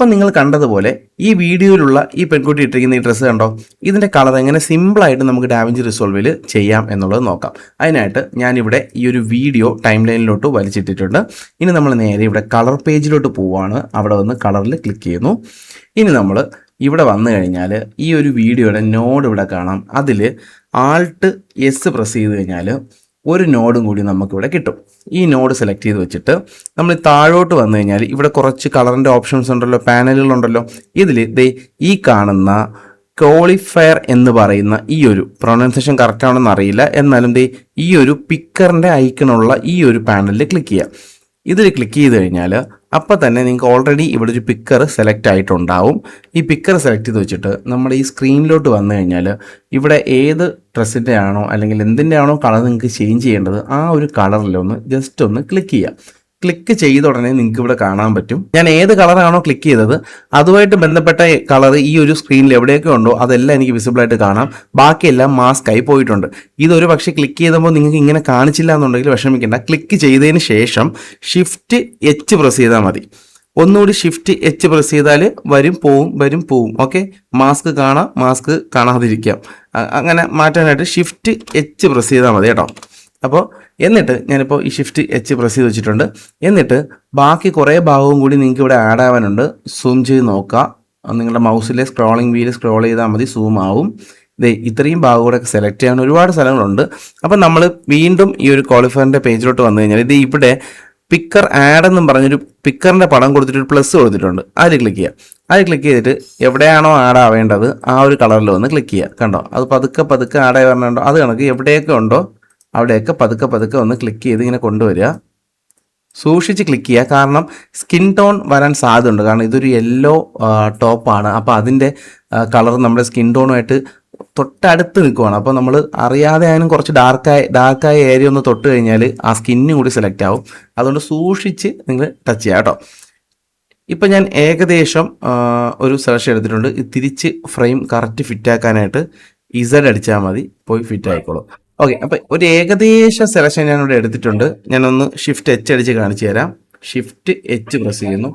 ഇപ്പം നിങ്ങൾ കണ്ടതുപോലെ ഈ വീഡിയോയിലുള്ള ഈ പെൺകുട്ടി ഇട്ടിരിക്കുന്ന ഈ ഡ്രസ്സ് കണ്ടോ, ഇതിൻ്റെ കളർ എങ്ങനെ സിമ്പിളായിട്ട് നമുക്ക് ഡാവിഞ്ചി റിസോൾവിൽ ചെയ്യാം എന്നുള്ളത് നോക്കാം. അതിനായിട്ട് ഞാനിവിടെ ഈ ഒരു വീഡിയോ ടൈം ലൈനിലോട്ട് വലിച്ചിട്ടിട്ടുണ്ട്. ഇനി നമ്മൾ നേരെ ഇവിടെ കളർ പേജിലോട്ട് പോവുകയാണ്. അവിടെ വന്ന് കളറിൽ ക്ലിക്ക് ചെയ്യുന്നു. ഇനി നമ്മൾ ഇവിടെ വന്നു കഴിഞ്ഞാൽ ഈ ഒരു വീഡിയോയുടെ നോഡ് ഇവിടെ കാണാം. അതിൽ ആൾട്ട് എസ് പ്രസ് ചെയ്ത് കഴിഞ്ഞാൽ ഒരു നോഡും കൂടി നമുക്കിവിടെ കിട്ടും. ഈ നോഡ് സെലക്ട് ചെയ്ത് വെച്ചിട്ട് നമ്മൾ താഴോട്ട് വന്നു കഴിഞ്ഞാൽ ഇവിടെ കുറച്ച് കളറിൻ്റെ ഓപ്ഷൻസ് ഉണ്ടല്ലോ, പാനലുകളുണ്ടല്ലോ. ഇതിൽ ഈ കാണുന്ന ക്വാളിഫയർ എന്ന് പറയുന്ന ഈ ഒരു പ്രൊനൗൺസിയേഷൻ കറക്റ്റ് ആണെന്ന് അറിയില്ല, എന്നാലും ഈ ഒരു പിക്കറിൻ്റെ ഐക്കണുള്ള ഈ ഒരു പാനലിൽ ക്ലിക്ക് ചെയ്യാം. ഇതിൽ ക്ലിക്ക് ചെയ്ത് കഴിഞ്ഞാൽ അപ്പോൾ തന്നെ നിങ്ങൾക്ക് ഓൾറെഡി ഇവിടെ ഒരു പിക്കർ സെലക്ട് ആയിട്ടുണ്ടാവും. ഈ പിക്കർ സെലക്ട് ചെയ്ത് വെച്ചിട്ട് നമ്മൾ ഈ സ്ക്രീനിലോട്ട് വന്നു കഴിഞ്ഞാൽ ഇവിടെ ഏത് ഡ്രസ്സിൻ്റെ ആണോ അല്ലെങ്കിൽ എന്തിൻ്റെ ആണോ കളർ നിങ്ങൾക്ക് ചേഞ്ച് ചെയ്യേണ്ടത് ആ ഒരു കളറിലൊന്ന് ജസ്റ്റ് ഒന്ന് ക്ലിക്ക് ചെയ്യാം. ക്ലിക്ക് ചെയ്ത ഉടനെ നിങ്ങൾക്ക് ഇവിടെ കാണാൻ പറ്റും ഞാൻ ഏത് കളറാണോ ക്ലിക്ക് ചെയ്തത് അതുമായിട്ട് ബന്ധപ്പെട്ട കളർ ഈ ഒരു സ്ക്രീനിൽ എവിടെയൊക്കെ ഉണ്ടോ അതെല്ലാം എനിക്ക് വിസിബിളായിട്ട് കാണാം. ബാക്കിയെല്ലാം മാസ്ക് ആയി പോയിട്ടുണ്ട്. ഇതൊരു പക്ഷേ ക്ലിക്ക് ചെയ്തപ്പോൾ നിങ്ങൾക്ക് ഇങ്ങനെ കാണിച്ചില്ല എന്നുണ്ടെങ്കിൽ വിഷമിക്കേണ്ട. ക്ലിക്ക് ചെയ്തതിന് ശേഷം ഷിഫ്റ്റ് എച്ച് പ്രസ് ചെയ്താൽ മതി. ഒന്നുകൂടി ഷിഫ്റ്റ് എച്ച് പ്രസ് ചെയ്താൽ വരും പോവും. ഓക്കെ, മാസ്ക് കാണാം, മാസ്ക് കാണാതിരിക്കാം. അങ്ങനെ മാറ്റാനായിട്ട് ഷിഫ്റ്റ് എച്ച് പ്രസ് ചെയ്താൽ മതി കേട്ടോ. അപ്പോൾ എന്നിട്ട് ഞാനിപ്പോൾ ഈ ഷിഫ്റ്റ് എച്ച് പ്രസ് ചെയ്ത് വെച്ചിട്ടുണ്ട്. എന്നിട്ട് ബാക്കി കുറേ ഭാഗവും കൂടി നിങ്ങൾക്ക് ഇവിടെ ആഡ് ആവാനുണ്ട്. സൂം ചെയ്ത് നോക്കുക. നിങ്ങളുടെ മൗസിലെ സ്ക്രോളിംഗ് വീല് സ്ക്രോൾ ചെയ്താൽ മതി, സൂം ആവും. ഇത്രയും ഭാഗം കൂടെ സെലക്ട് ചെയ്യാൻ ഒരുപാട് സ്ഥലങ്ങളുണ്ട്. അപ്പം നമ്മൾ വീണ്ടും ഈ ഒരു ക്വാളിഫയറിൻ്റെ പേജിലോട്ട് വന്നു കഴിഞ്ഞാൽ ഇവിടെ പിക്കർ ആഡ് എന്നും പറഞ്ഞൊരു പിക്കറിൻ്റെ പടം കൊടുത്തിട്ട് ഒരു പ്ലസ് കൊടുത്തിട്ടുണ്ട്. അതിൽ ക്ലിക്ക് ചെയ്യുക. അതിൽ ക്ലിക്ക് ചെയ്തിട്ട് എവിടെയാണോ ആഡ് ആവേണ്ടത് ആ ഒരു കളറിൽ വന്ന് ക്ലിക്ക് ചെയ്യുക. കണ്ടോ, അത് പതുക്കെ ആഡ് ആയി വരണുണ്ടോ, അത് കണക്ക് എവിടെയൊക്കെ ഉണ്ടോ അവിടെയൊക്കെ പതുക്കെ ഒന്ന് ക്ലിക്ക് ചെയ്ത് ഇങ്ങനെ കൊണ്ടുവരിക. സൂക്ഷിച്ച് ക്ലിക്ക് ചെയ്യുക, കാരണം സ്കിൻ ടോൺ വരാൻ സാധ്യതയുണ്ട്. കാരണം ഇതൊരു യെല്ലോ ടോപ്പാണ്. അപ്പോൾ അതിൻ്റെ കളർ നമ്മുടെ സ്കിൻ ടോണുമായിട്ട് തൊട്ടടുത്ത് നിൽക്കുവാണ്. അപ്പോൾ നമ്മൾ അറിയാതെ ആയാലും കുറച്ച് ഡാർക്കായ ഏരിയ ഒന്ന് തൊട്ട് കഴിഞ്ഞാൽ ആ സ്കിന്നും കൂടി സെലക്ട് ആവും. അതുകൊണ്ട് സൂക്ഷിച്ച് നിങ്ങൾ ടച്ച് ചെയ്യുക കേട്ടോ. ഇപ്പം ഞാൻ ഏകദേശം ഒരു സെലക്ഷൻ എടുത്തിട്ടുണ്ട്. തിരിച്ച് ഫ്രെയിം കറക്റ്റ് ഫിറ്റാക്കാനായിട്ട് ഇസഡ് അടിച്ചാൽ മതി, പോയി ഫിറ്റ് ആയിക്കോളും. ഓക്കെ, അപ്പം ഒരു ഏകദേശ സെലക്ഷൻ ഞാനിവിടെ എടുത്തിട്ടുണ്ട്. ഞാനൊന്ന് ഷിഫ്റ്റ് എച്ച് അടിച്ച് കാണിച്ചു തരാം. ഷിഫ്റ്റ് എച്ച് പ്രസ് ചെയ്യുന്നു.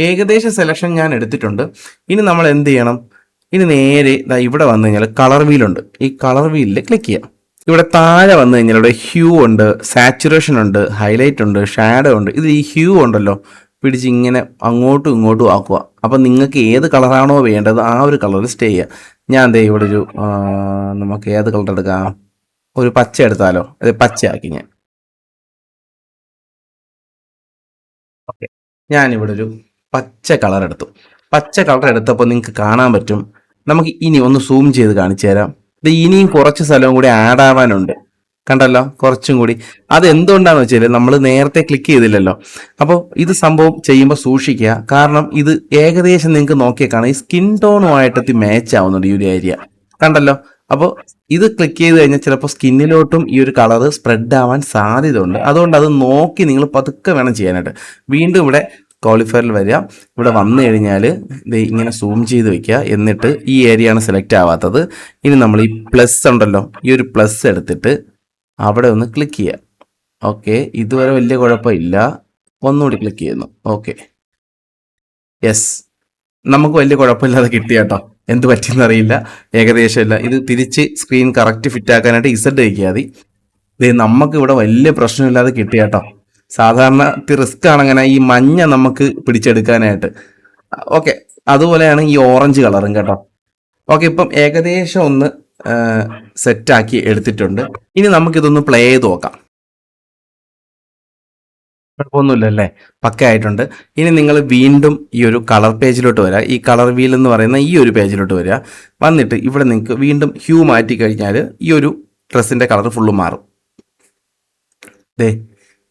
ഏകദേശ സെലക്ഷൻ ഞാൻ എടുത്തിട്ടുണ്ട്. ഇനി നമ്മൾ എന്ത് ചെയ്യണം? ഇനി നേരെ ഇവിടെ വന്നു കഴിഞ്ഞാൽ കളർ വീലുണ്ട്. ഈ കളർ വീലിൽ ക്ലിക്ക് ചെയ്യാം. ഇവിടെ താഴെ വന്നു കഴിഞ്ഞാൽ ഇവിടെ ഹ്യൂ ഉണ്ട്, സാച്ചുറേഷൻ ഉണ്ട്, ഹൈലൈറ്റ് ഉണ്ട്, ഷാഡോ ഉണ്ട്. ഇത് ഈ ഹ്യൂ ഉണ്ടല്ലോ പിടിച്ച് ഇങ്ങനെ അങ്ങോട്ടും ഇങ്ങോട്ടും ആക്കുക. അപ്പം നിങ്ങൾക്ക് ഏത് കളറാണോ വേണ്ടത് ആ ഒരു കളറിൽ സ്റ്റേ ചെയ്യുക. ഞാൻ ഇവിടെ ഒരു നമുക്ക് ഏത് കളർ എടുക്കാം? ഒരു പച്ച എടുത്താലോ? അത് പച്ചയാക്കി ഞാൻ. ഓക്കെ, ഞാനിവിടെ ഒരു പച്ച കളർ എടുത്തു. പച്ച കളർ എടുത്തപ്പോൾ നിങ്ങൾക്ക് കാണാൻ പറ്റും. നമുക്ക് ഇനി ഒന്ന് സൂം ചെയ്ത് കാണിച്ചു തരാം. ഇത് ഇനിയും കുറച്ച് സ്ഥലവും കൂടി ആഡ് ആവാനുണ്ട്. കണ്ടല്ലോ, കുറച്ചും കൂടി. അത് എന്തുകൊണ്ടാണെന്ന് വെച്ചാൽ നമ്മൾ നേരത്തെ ക്ലിക്ക് ചെയ്തില്ലല്ലോ. അപ്പോൾ ഇത് സംഭവം ചെയ്യുമ്പോൾ സൂക്ഷിക്കുക. കാരണം ഇത് ഏകദേശം നിങ്ങൾക്ക് നോക്കിയാൽ കാണാം ഈ സ്കിൻ ടോണുമായിട്ട് മാച്ച് ആവുന്നുണ്ട് ഈ ഒരു ഏരിയ. കണ്ടല്ലോ. അപ്പോൾ ഇത് ക്ലിക്ക് ചെയ്ത് കഴിഞ്ഞാൽ ചിലപ്പോൾ സ്കിന്നിലോട്ടും ഈ ഒരു കളർ സ്പ്രെഡ് ആവാൻ സാധ്യതയുണ്ട്. അതുകൊണ്ട് അത് നോക്കി നിങ്ങൾ പതുക്കെ വേണം ചെയ്യാനായിട്ട്. വീണ്ടും ഇവിടെ ക്വാളിഫയറിൽ വരിക. ഇവിടെ വന്നു കഴിഞ്ഞാൽ ഇങ്ങനെ സൂം ചെയ്ത് വെക്കുക. എന്നിട്ട് ഈ ഏരിയയാണ് സെലക്ട് ആവാത്തത്. ഇനി നമ്മൾ ഈ പ്ലസ് ഉണ്ടല്ലോ, ഈ ഒരു പ്ലസ് എടുത്തിട്ട് അവിടെ ഒന്ന് ക്ലിക്ക് ചെയ്യുക. ഓക്കെ, ഇതുവരെ വലിയ കുഴപ്പമില്ല. ഒന്നുകൂടി ക്ലിക്ക് ചെയ്യുന്നു. ഓക്കെ, യെസ്, നമുക്ക് വലിയ കുഴപ്പമില്ലാതെ കിട്ടി കേട്ടോ. എന്ത് പറ്റിയെന്നറിയില്ല, ഏകദേശം ഇല്ല. ഇത് തിരിച്ച് സ്ക്രീൻ കറക്റ്റ് ഫിറ്റ് ആക്കാനായിട്ട് ഇസഡ് വയ്ക്കുക മതി. നമുക്ക് ഇവിടെ വലിയ പ്രശ്നമില്ലാതെ കിട്ടി കേട്ടോ. സാധാരണ റിസ്ക് ആണ് അങ്ങനെ ഈ മഞ്ഞ നമുക്ക് പിടിച്ചെടുക്കാനായിട്ട്. ഓക്കെ, അതുപോലെയാണ് ഈ ഓറഞ്ച് കളറും കേട്ടോ. ഓക്കെ, ഇപ്പം ഏകദേശം ഒന്ന് സെറ്റാക്കി എടുത്തിട്ടുണ്ട്. ഇനി നമുക്കിതൊന്ന് പ്ലേ ചെയ്ത് നോക്കാം. കുഴപ്പമൊന്നുമില്ലല്ലേ, പക്ക ആയിട്ടുണ്ട്. ഇനി നിങ്ങൾ വീണ്ടും ഈ ഒരു കളർ പേജിലോട്ട് വരിക. ഈ കളർ വീൽ എന്ന് പറയുന്ന ഈ ഒരു പേജിലോട്ട് വരിക. വന്നിട്ട് ഇവിടെ നിങ്ങൾക്ക് വീണ്ടും ഹ്യൂ മാറ്റി കഴിഞ്ഞാൽ ഈ ഒരു ഡ്രസ്സിൻ്റെ കളർ ഫുള്ള് മാറും.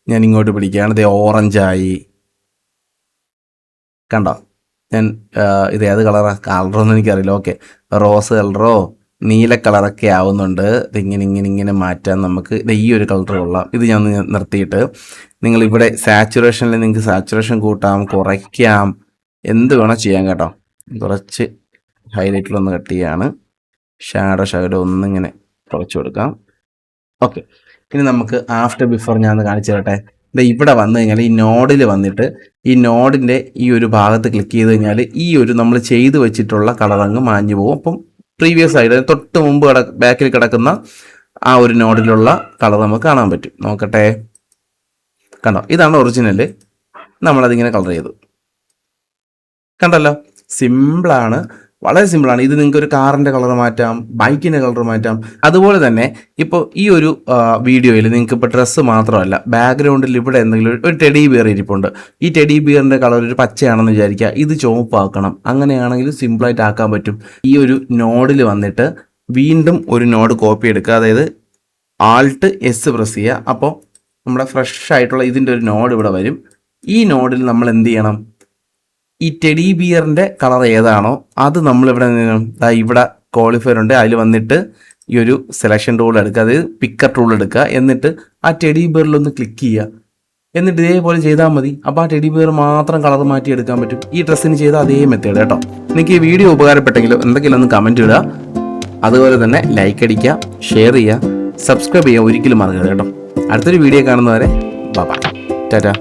ഞാൻ ഇങ്ങോട്ട് പിടിക്കുകയാണ്. ഓറഞ്ചായി. കണ്ടോ, ഞാൻ ഇത് ഏത് കളറാണ്? കളറൊന്നും എനിക്കറിയില്ല. ഓക്കെ, റോസ് കളറോ നീല കളറൊക്കെ ആവുന്നുണ്ട്. ഇങ്ങനെ മാറ്റാൻ നമുക്ക് ഈ ഒരു കളർ കൊള്ളാം. ഇത് ഞാൻ നിർത്തിയിട്ട് നിങ്ങളിവിടെ സാച്ചുറേഷനിൽ നിങ്ങൾക്ക് സാച്ചുറേഷൻ കൂട്ടാം, കുറയ്ക്കാം, എന്ത് വേണം ചെയ്യാം കേട്ടോ. കുറച്ച് ഹൈലൈറ്റിലൊന്ന് കട്ട് ചെയ്യാണ്. ഷാഡോ ഒന്നിങ്ങനെ കുറച്ച് കൊടുക്കാം. ഓക്കെ, ഇനി നമുക്ക് ആഫ്റ്റർ ബിഫോർ ഞാൻ ഒന്ന് കാണിച്ചു തരട്ടെ. ഇവിടെ വന്നു കഴിഞ്ഞാൽ ഈ നോഡിൽ വന്നിട്ട് ഈ നോഡിൻ്റെ ഈ ഒരു ഭാഗത്ത് ക്ലിക്ക് ചെയ്ത് കഴിഞ്ഞാൽ ഈ ഒരു നമ്മൾ ചെയ്ത് വെച്ചിട്ടുള്ള കളർ അങ്ങ് മാഞ്ഞു പോകും. അപ്പം പ്രീവിയസ് ആയിട്ട് തൊട്ട് മുമ്പ് ബാക്കിൽ കിടക്കുന്ന ആ ഒരു നോഡിലുള്ള കളർ നമുക്ക് കാണാൻ പറ്റും. നോക്കട്ടെ, കണ്ടോ, ഇതാണ് ഒറിജിനൽ. നമ്മളതിങ്ങനെ കളർ ചെയ്തു, കണ്ടല്ലോ. സിമ്പിളാണ്, വളരെ സിമ്പിളാണ്. ഇത് നിങ്ങൾക്ക് ഒരു കാറിൻ്റെ കളർ മാറ്റാം, ബൈക്കിൻ്റെ കളർ മാറ്റാം. അതുപോലെ തന്നെ ഇപ്പോൾ ഈ ഒരു വീഡിയോയിൽ നിങ്ങൾക്ക് ഇപ്പോൾ ഡ്രസ്സ് മാത്രമല്ല, ബാക്ക്ഗ്രൗണ്ടിൽ ഇവിടെ എന്തെങ്കിലും ഒരു ടെഡി ബിയർ ഇരിപ്പുണ്ട്. ഈ ടെഡി ബിയറിൻ്റെ കളർ ഒരു പച്ചയാണെന്ന് വിചാരിക്കുക, ഇത് ചുവപ്പാക്കണം. അങ്ങനെയാണെങ്കിൽ സിമ്പിളായിട്ട് ആക്കാൻ പറ്റും. ഈ ഒരു നോഡിൽ വന്നിട്ട് വീണ്ടും ഒരു നോഡ് കോപ്പി എടുക്കുക, അതായത് Alt S പ്രസ് ചെയ്യുക. അപ്പോൾ നമ്മുടെ ഫ്രഷ് ആയിട്ടുള്ള ഇതിൻ്റെ ഒരു നോഡ് ഇവിടെ വരും. ഈ നോഡിൽ നമ്മൾ എന്ത് ചെയ്യണം, ഈ ടെഡി ബിയറിൻ്റെ കളർ ഏതാണോ അത് നമ്മളിവിടെ ഇവിടെ ക്വാളിഫയർ ഉണ്ട്, അതിൽ വന്നിട്ട് ഈ ഒരു സെലക്ഷൻ ടൂൾ എടുക്കുക, അതായത് പിക്കർ ടൂൾ എടുക്കുക. എന്നിട്ട് ആ ടെഡി ബിയറിലൊന്ന് ക്ലിക്ക് ചെയ്യുക. എന്നിട്ട് ഇതേപോലെ ചെയ്താൽ മതി. അപ്പോൾ ആ ടെഡി ബിയർ മാത്രം കളർ മാറ്റി എടുക്കാൻ പറ്റും. ഈ ഡ്രസ്സിന് ചെയ്ത അതേ മെത്തേഡ് കേട്ടോ. നിങ്ങൾക്ക് ഈ വീഡിയോ ഉപകാരപ്പെട്ടെങ്കിലും എന്തെങ്കിലും ഒന്ന് കമൻറ്റ് ഇടുക. അതുപോലെ തന്നെ ലൈക്ക് അടിക്കുക, ഷെയർ ചെയ്യുക, സബ്സ്ക്രൈബ് ചെയ്യുക ഒരിക്കലും മറക്കരുത് കേട്ടോ. അടുത്തൊരു വീഡിയോ കാണുന്നവരെ ബൈ, ടാറ്റാ.